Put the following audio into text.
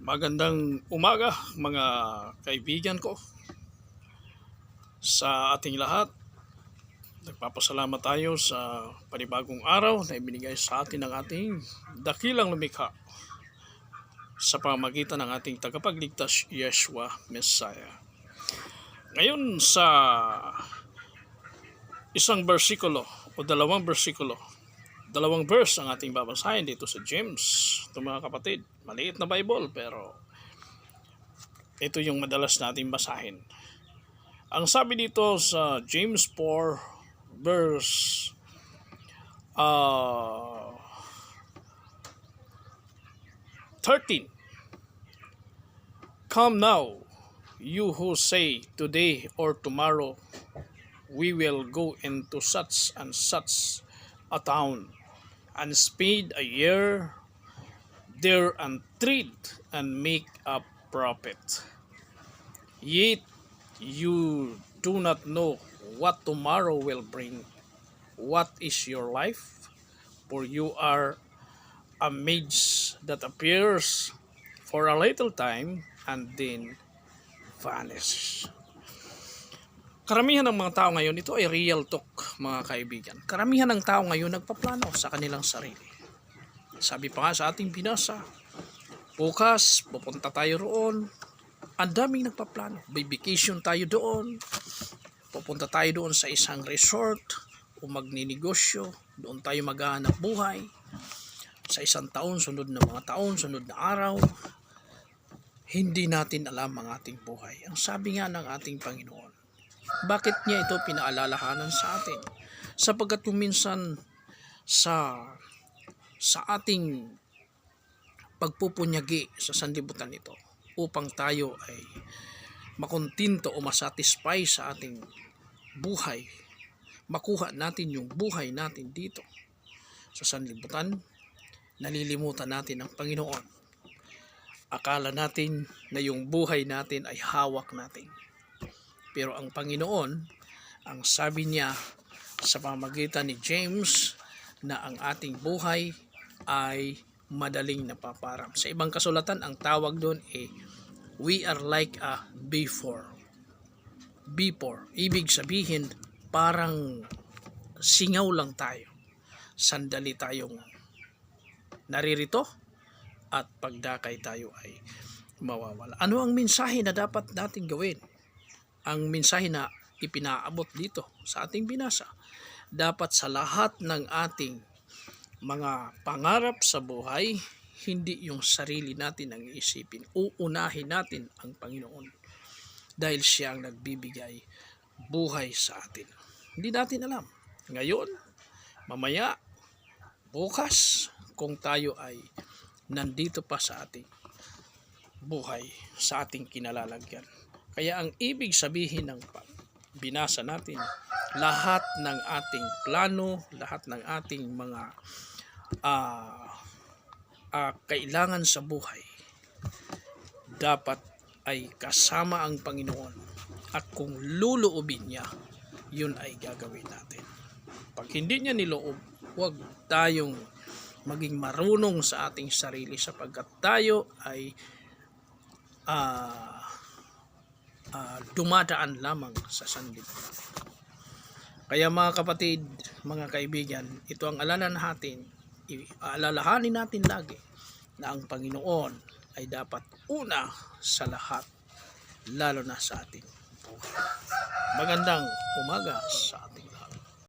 Magandang umaga mga kaibigan ko sa ating lahat. Nagpapasalamat tayo sa panibagong araw na ibinigay sa atin ng ating dakilang lumikha sa pamamagitan ng ating tagapagligtas Yeshua Messiah. Ngayon sa isang bersikulo o dalawang verse ang ating babasahin dito sa James. Ito mga kapatid, maliit na Bible pero ito yung madalas natin basahin. Ang sabi dito sa James 4 verse 13. Come now, you who say today or tomorrow we will go into such and such a town and spend a year there and trade and make a profit. Yet you do not know what tomorrow will bring. What is your life? For you are a mist that appears for a little time and then vanishes. Karamihan ng mga tao ngayon, ito ay real talk mga kaibigan. Karamihan ng tao ngayon nagpaplano sa kanilang sarili. Sabi pa nga sa ating binasa, bukas pupunta tayo roon. Ang daming nagpaplano. May vacation tayo doon. Pupunta tayo doon sa isang resort o magninegosyo. Doon tayo maghahanap buhay. Sa isang taon, sunod na mga taon, sunod na araw. Hindi natin alam ang ating buhay. Ang sabi nga ng ating Panginoon, bakit niya ito pinaalalahanan sa atin? Sapagkat kung minsan sa ating pagpupunyagi sa sanlibutan ito upang tayo ay makontinto o masatisfy sa ating buhay, makuha natin yung buhay natin dito sa sanlibutan, nalilimutan natin ang Panginoon. Akala natin na yung buhay natin ay hawak natin. Pero ang Panginoon, ang sabi niya sa pamamagitan ni James na ang ating buhay ay madaling napaparam. Sa ibang kasulatan, ang tawag doon ay we are like a before. Ibig sabihin, parang singaw lang tayo. Sandali tayong naririto at pagdakay tayo ay mawawala. Ano ang mensahe na dapat natin gawin? Ang mensahe na ipinaabot dito sa ating binasa, dapat sa lahat ng ating mga pangarap sa buhay, hindi yung sarili natin ang iisipin. Uunahin natin ang Panginoon dahil siya ang nagbibigay buhay sa atin. Hindi natin alam ngayon, mamaya, bukas, kung tayo ay nandito pa sa ating buhay, sa ating kinalalagyan. Kaya ang ibig sabihin ng binasa natin, lahat ng ating plano, lahat ng ating mga kailangan sa buhay, dapat ay kasama ang Panginoon. At kung luluobin niya, yun ay gagawin natin. Pag hindi niya niloob, huwag tayong maging marunong sa ating sarili sapagkat tayo ay dumadaan lamang sa sanlibutan. Kaya mga kapatid, mga kaibigan, ito ang alalahanin natin lagi na ang Panginoon ay dapat una sa lahat, lalo na sa ating buhay. Magandang umaga sa